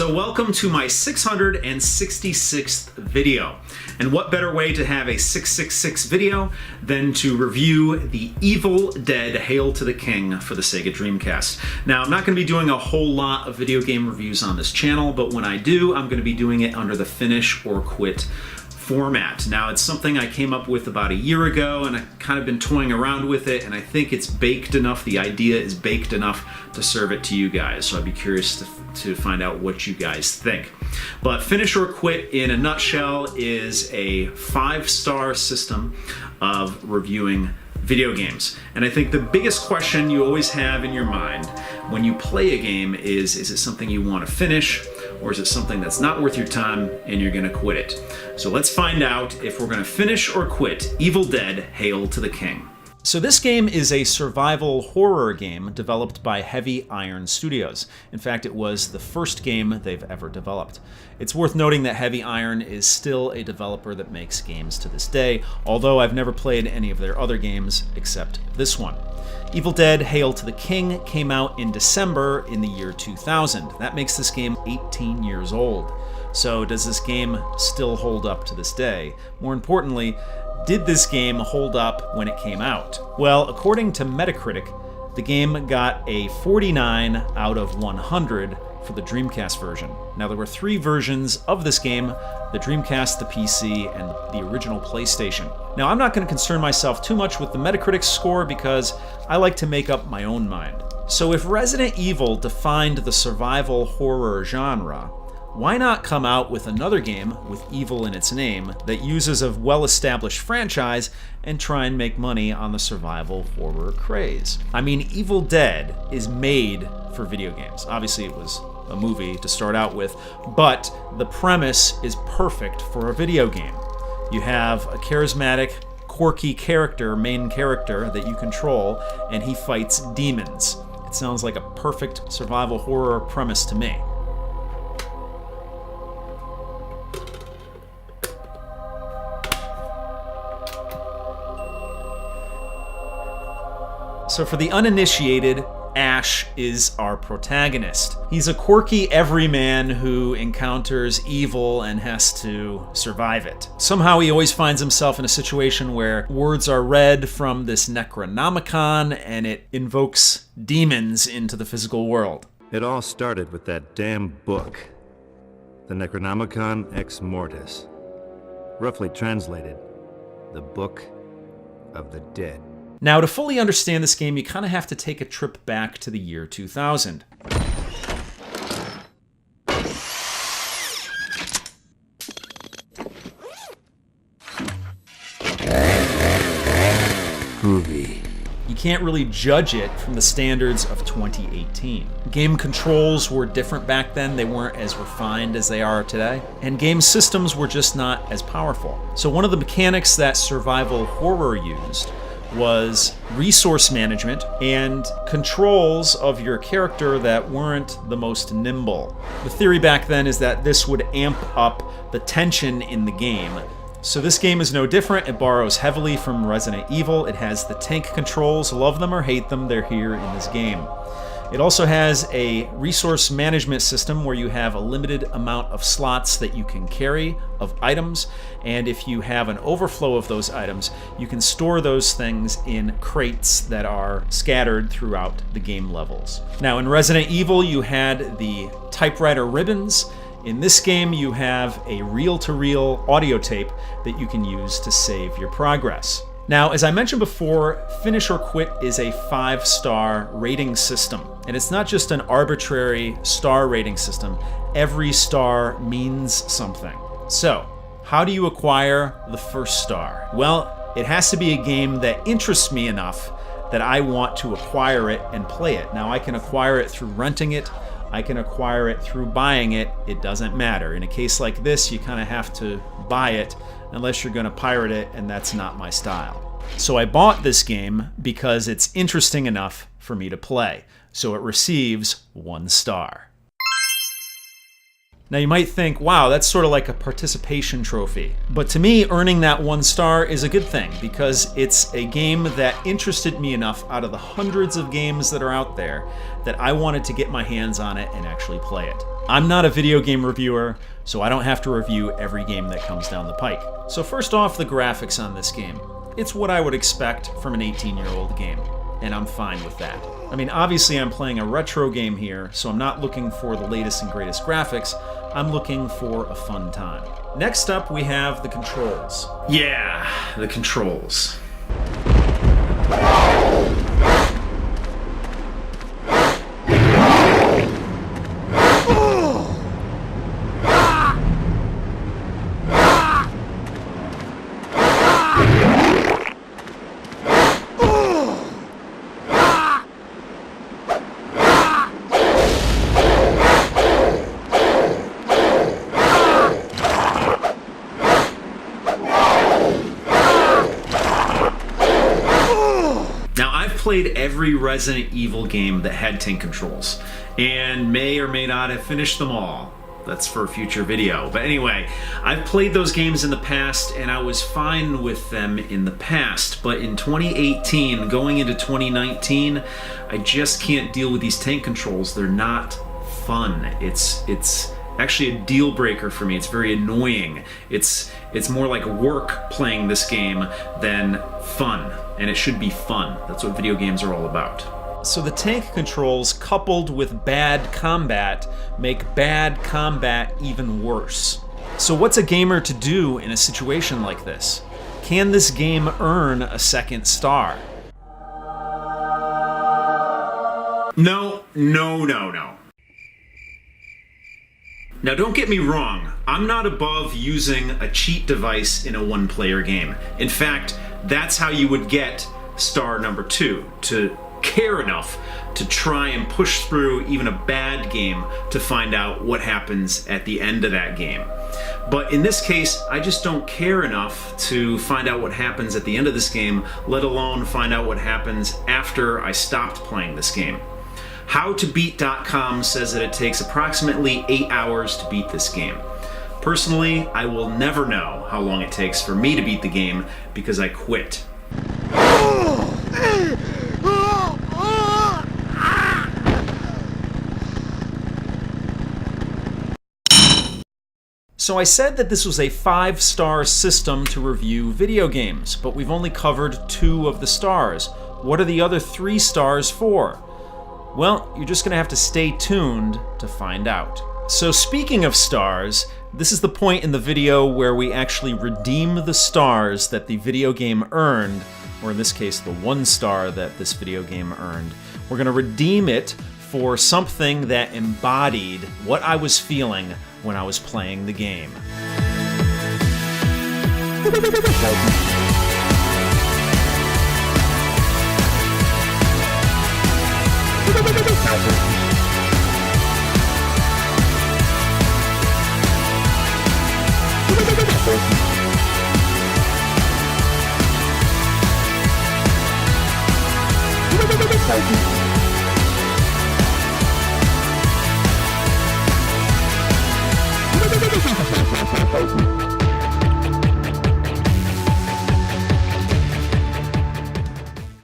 So welcome to my 666th video. And what better way to have a 666 video than to review the Evil Dead Hail to the King for the Sega Dreamcast. Now, I'm not going to be doing a whole lot of video game reviews on this channel, but when I do, I'm going to be doing it under the finish or quit format. Now, it's something I came up with about a year ago, and I've kind of been toying around with it, and I think it's baked enough, the idea is baked enough to serve it to you guys, so I'd be curious to find out what you guys think. But Finish or Quit, in a nutshell, is a 5-star system of reviewing video games. And I think the biggest question you always have in your mind when you play a game is it something you want to finish, or is it something that's not worth your time and you're going to quit it? So let's find out if we're going to finish or quit Evil Dead Hail to the King. So this game is a survival horror game developed by Heavy Iron Studios. In fact, it was the first game they've ever developed. It's worth noting that Heavy Iron is still a developer that makes games to this day, although I've never played any of their other games except this one. Evil Dead Hail to the King came out in December in the year 2000. That makes this game 18 years old. So does this game still hold up to this day? More importantly, did this game hold up when it came out? Well, according to Metacritic, the game got a 49 out of 100 for the Dreamcast version. Now, there were 3 versions of this game: the Dreamcast, the PC, and the original PlayStation. Now, I'm not going to concern myself too much with the Metacritic score because I like to make up my own mind. So if Resident Evil defined the survival horror genre, why not come out with another game with evil in its name that uses a well-established franchise and try and make money on the survival horror craze? I mean, Evil Dead is made for video games. Obviously, it was a movie to start out with, but the premise is perfect for a video game. You have a charismatic, quirky main character that you control, and he fights demons. It sounds like a perfect survival horror premise to me. So for the uninitiated, Ash is our protagonist. He's a quirky everyman who encounters evil and has to survive it. Somehow he always finds himself in a situation where words are read from this Necronomicon and it invokes demons into the physical world. It all started with that damn book, the Necronomicon Ex Mortis. Roughly translated, the Book of the Dead. Now, to fully understand this game, you kind of have to take a trip back to the year 2000. Groovy. You can't really judge it from the standards of 2018. Game controls were different back then. They weren't as refined as they are today. And game systems were just not as powerful. So one of the mechanics that survival horror used was resource management and controls of your character that weren't the most nimble. The theory back then is that this would amp up the tension in the game. So this game is no different. It borrows heavily from Resident Evil. It has the tank controls. Love them or hate them, they're here in this game. It also has a resource management system where you have a limited amount of slots that you can carry of items, and if you have an overflow of those items, you can store those things in crates that are scattered throughout the game levels. Now, in Resident Evil, you had the typewriter ribbons. In this game, you have a reel-to-reel audio tape that you can use to save your progress. Now, as I mentioned before, Finish or Quit is a 5-star rating system. And it's not just an arbitrary star rating system. Every star means something. So, how do you acquire the first star? Well, it has to be a game that interests me enough that I want to acquire it and play it. Now, I can acquire it through renting it. I can acquire it through buying it. It doesn't matter. In a case like this, you kind of have to buy it unless you're going to pirate it, and that's not my style. So I bought this game because it's interesting enough for me to play. So it receives 1 star. Now you might think, wow, that's sort of like a participation trophy. But to me, earning that 1 star is a good thing because it's a game that interested me enough out of the hundreds of games that are out there that I wanted to get my hands on it and actually play it. I'm not a video game reviewer, so I don't have to review every game that comes down the pike. So first off, the graphics on this game. It's what I would expect from an 18-year-old game, and I'm fine with that. I mean, obviously I'm playing a retro game here, so I'm not looking for the latest and greatest graphics. I'm looking for a fun time. Next up, we have the controls. Yeah, the controls. Played every Resident Evil game that had tank controls, and may or may not have finished them all. That's for a future video. But anyway, I've played those games in the past, and I was fine with them in the past. But in 2018, going into 2019, I just can't deal with these tank controls. They're not fun. It's actually a deal breaker for me. It's very annoying. It's more like work playing this game than fun, and it should be fun. That's what video games are all about. So the tank controls coupled with bad combat make bad combat even worse. So what's a gamer to do in a situation like this? Can this game earn a second star? No. Now don't get me wrong, I'm not above using a cheat device in a one-player game. In fact, that's how you would get star number 2, to care enough to try and push through even a bad game to find out what happens at the end of that game. But in this case, I just don't care enough to find out what happens at the end of this game, let alone find out what happens after I stopped playing this game. HowToBeat.com says that it takes approximately 8 hours to beat this game. Personally, I will never know how long it takes for me to beat the game because I quit. So I said that this was a 5-star system to review video games, but we've only covered 2 of the stars. What are the other 3 stars for? Well, you're just going to have to stay tuned to find out. So speaking of stars, this is the point in the video where we actually redeem the stars that the video game earned, or in this case, the 1 star that this video game earned. We're going to redeem it for something that embodied what I was feeling when I was playing the game.